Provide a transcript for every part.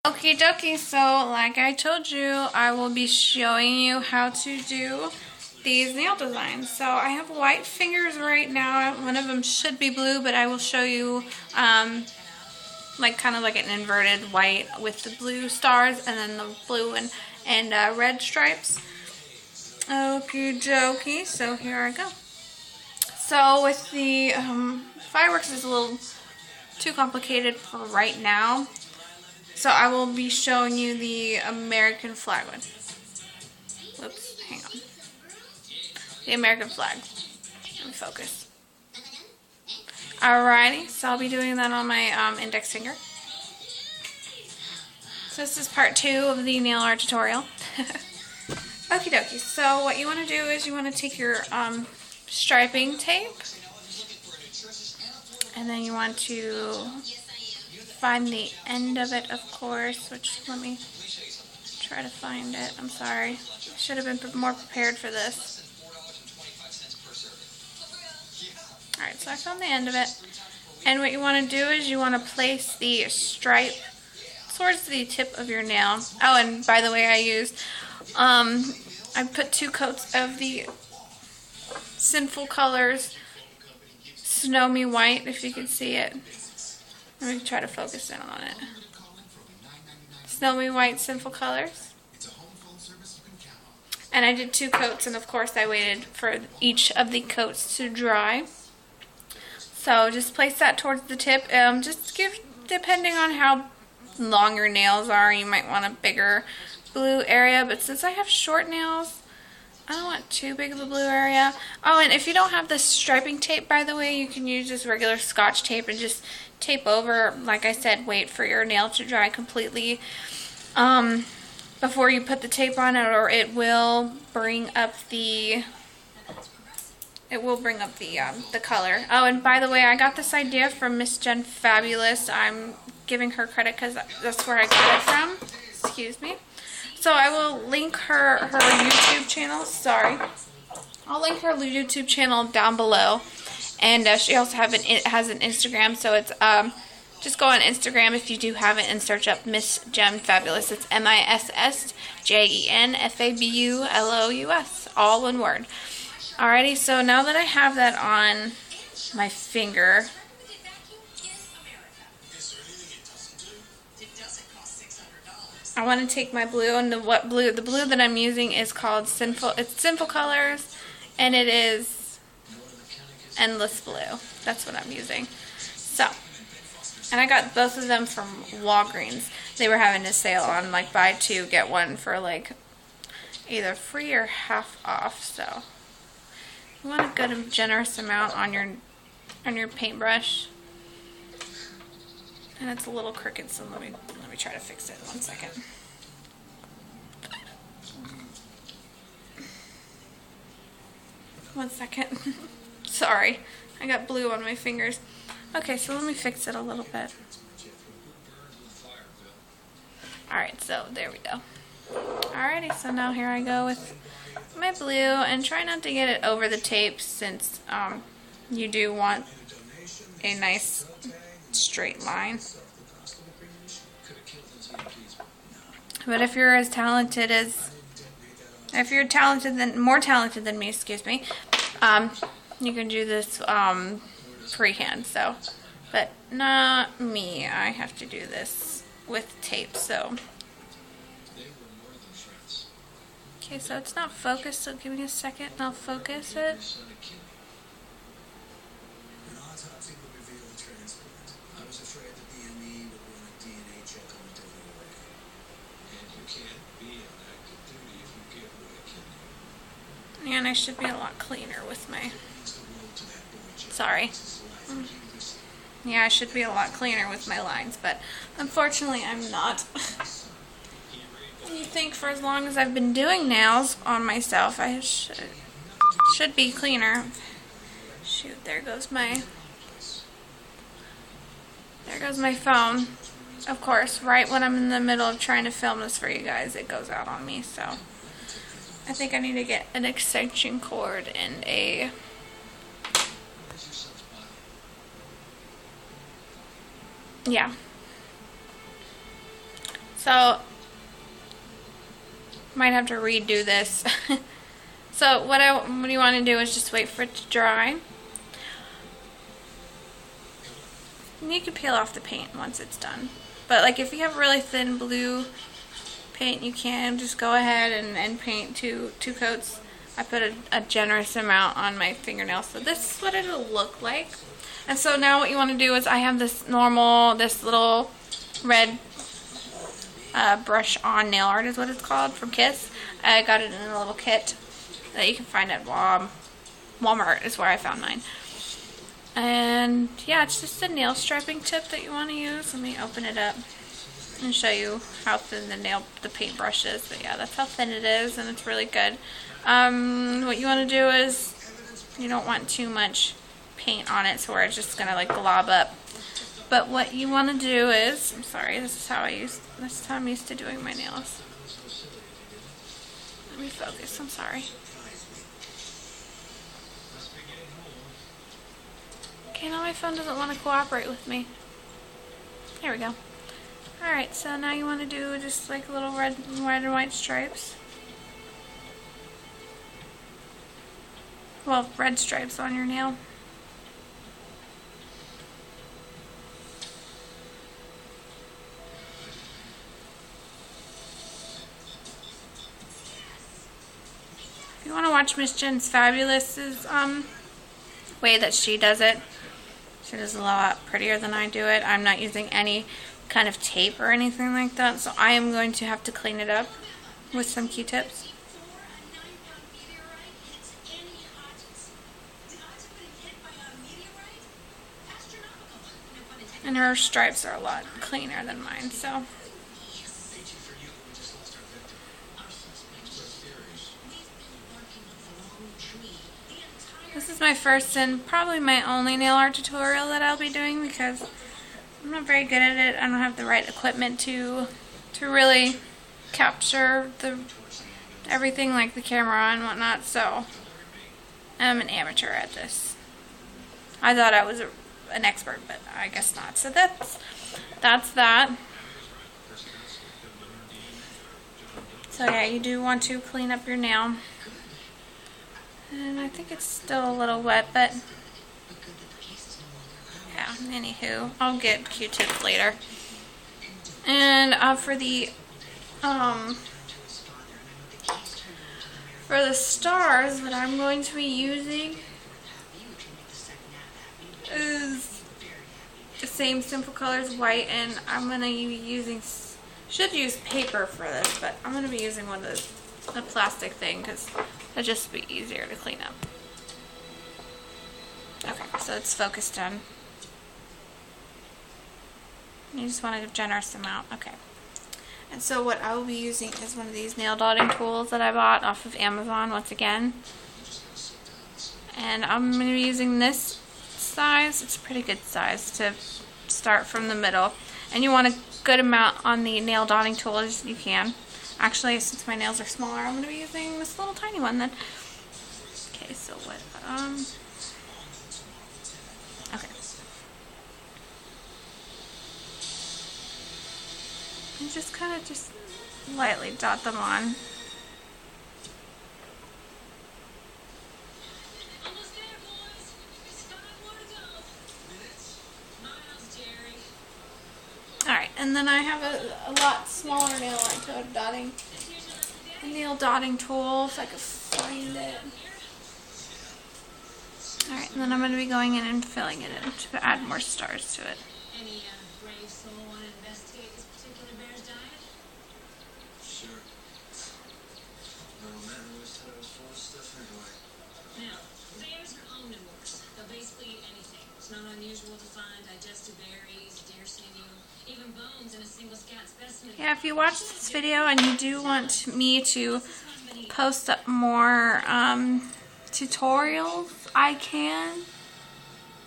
Okie dokie, so like I told you, I will be showing you how to do these nail designs. So I have white fingers right now. One of them should be blue, but I will show you like kind of like an inverted white with the blue stars and then the blue and red stripes. Okie dokie, so here I go. So with the fireworks is a little too complicated for right now. So I will be showing you the American flag one. Whoops, hang on. The American flag. Let me focus. Alrighty, so I'll be doing that on my index finger. So this is part 2 of the nail art tutorial. Okie dokie, so what you want to do is you want to take your striping tape. And then you want to find the end of it, of course, which let me try to find it. I'm sorry. I should have been more prepared for this. Alright, so I found the end of it. And what you want to do is you want to place the stripe towards the tip of your nail. Oh, and by the way, I used, I put 2 coats of the Sinful Colors Snowy White, if you can see it. Let me try to focus in on it. Snowy White Sinful Colors. And I did 2 coats, and of course I waited for each of the coats to dry. So just place that towards the tip. Just depending on how long your nails are, you might want a bigger blue area. But since I have short nails, I don't want too big of a blue area. Oh, and if you don't have this striping tape, by the way, you can use just regular Scotch tape and just tape over. Like I said, wait for your nail to dry completely before you put the tape on it, or it will bring up the color. Oh, and by the way, I got this idea from Miss Jen Fabulous. I'm giving her credit because that's where I got it from. Excuse me. So I will link her YouTube channel. Sorry. I'll link her YouTube channel down below. And she also has an Instagram. So it's just go on Instagram if you do have it and search up Miss Jen Fabulous. It's MISSJENFABULOUS. All one word. Alrighty, so now that I have that on my finger, I want to take my blue, and the blue that I'm using is called Sinful Colors, and it is Endless Blue. That's what I'm using. So, and I got both of them from Walgreens. They were having a sale on like buy 2 get 1 for like either free or half off. So you want a good generous amount on your paintbrush. And it's a little crooked, so let me try to fix it. 1 second. One second. Sorry, I got blue on my fingers. Okay, so let me fix it a little bit. Alright, so there we go. Alrighty, so now here I go with my blue, and try not to get it over the tape since you do want a nice straight line. But if you're more talented than me, excuse me, you can do this freehand. So, but not me. I have to do this with tape. So, okay, so it's not focused. So give me a second, and I'll focus it. And I should be a lot cleaner with my, sorry. Yeah, I should be a lot cleaner with my lines, but unfortunately I'm not. And you think for as long as I've been doing nails on myself, I should be cleaner. Shoot, there goes my phone. Of course, right when I'm in the middle of trying to film this for you guys, it goes out on me, so I think I need to get an extension cord and a So, might have to redo this. So what you want to do is just wait for it to dry. And you can peel off the paint once it's done. But like if you have really thin blue paint, you can just go ahead and paint two coats. I put a generous amount on my fingernails, so this is what it'll look like. And so now what you want to do is I have this little red brush on nail art is what it's called from Kiss. I got it in a little kit that you can find at Walmart is where I found mine. And yeah, it's just a nail striping tip that you want to use. Let me open it up and show you how thin the paintbrush is. But yeah, that's how thin it is, and it's really good. What you want to do is you don't want too much paint on it, so where it's just gonna like glob up. But what you want to do is, I'm sorry, this is how I'm used to doing my nails. Let me focus. I'm sorry. Okay, now my phone doesn't want to cooperate with me. There we go. Alright, so now you want to do just like little red and white stripes. Well, red stripes on your nail. If you want to watch Miss Jen's Fabulous's way that she does it, she does it a lot prettier than I do it. I'm not using any kind of tape or anything like that, so I am going to have to clean it up with some Q-tips. And her stripes are a lot cleaner than mine, so. This is my first and probably my only nail art tutorial that I'll be doing because I'm not very good at it. I don't have the right equipment to really capture everything like the camera and whatnot, so I'm an amateur at this. I thought I was an expert, but I guess not. So that's that. So yeah, you do want to clean up your nail. And I think it's still a little wet, but yeah, anywho, I'll get Q-tips later. And for the stars, what I'm going to be using is the same simple colors, white, and I'm going to be using, should use paper for this, but I'm going to be using one of those, a plastic thing, because it'll just be easier to clean up. Okay, so it's focused on. You just want a generous amount. Okay. And so what I will be using is one of these nail dotting tools that I bought off of Amazon once again. And I'm going to be using this size. It's a pretty good size to start from the middle. And you want a good amount on the nail dotting tool as you can. Actually, since my nails are smaller, I'm going to be using this little tiny one then. Okay, so what, okay. And just kind of just lightly dot them on. Alright, and then I have a lot smaller nail art dotting, a nail dotting tool, if I could find it. Alright, and then I'm going to be going in and filling it in to add more stars to it. Any brave soul want to investigate this particular bear's diet? Sure. No, man, I always thought it was full of stuff anyway. Now, bears are omnivores. They'll basically eat anything. It's not unusual to find digested berries, deer sinew, even bones in a single scat specimen. Yeah, if you watch this video and you do want me to post up more tutorials, I can.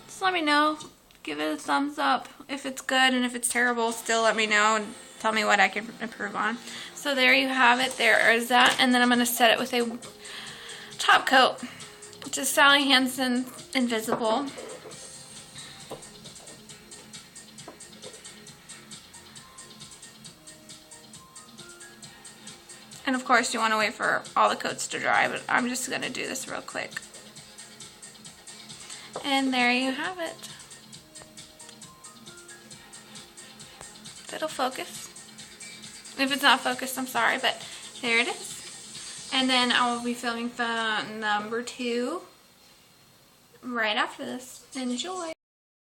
Just let me know. Give it a thumbs up if it's good, and if it's terrible, still let me know and tell me what I can improve on. So there you have it. There is that. And then I'm going to set it with a top coat, which is Sally Hansen Invisible. And of course you want to wait for all the coats to dry, but I'm just going to do this real quick. And there you have it. It'll focus. If it's not focused, I'm sorry, but there it is. And then I will be filming for number 2 right after this. Enjoy.